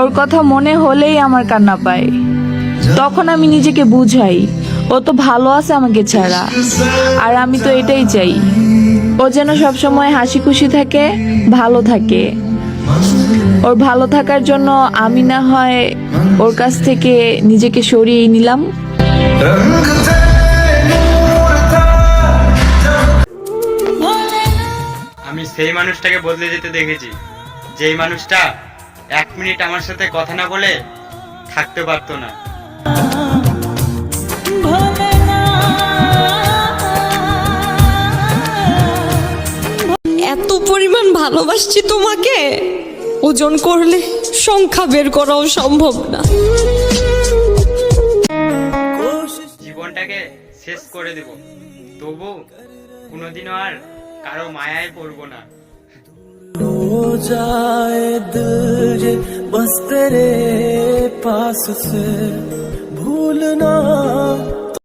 ওর কথা মনে হলেই আমার কান্না পায়। তখন আমি নিজেকে বুঝাই ও তো ভালো আছে আমাকে ছাড়া, আর আমি তো এটাই চাই ও যেন সবসময় হাসি খুশি থাকে, ভালো থাকে। ওর ভালো থাকার জন্য আমি না হয় ওর কাছ থেকে নিজেকে সরিয়ে নিলাম। আমি সেই মানুষটাকে বদলে যেতে দেখেছি, যেই মানুষটা 1 মিনিট আমার সাথে কথা না বলে থাকতে পারতো না। এত পরিমাণ ভালোবাসছি তোমাকে, ওজন করলে সংখ্যা বের করাও সম্ভব না। জীবনটাকে শেষ করে দেব, তবু কোনোদিনও আর কারো মায়ায় পড়বো না। हो जाए दिल ये बस तेरे पास से भूल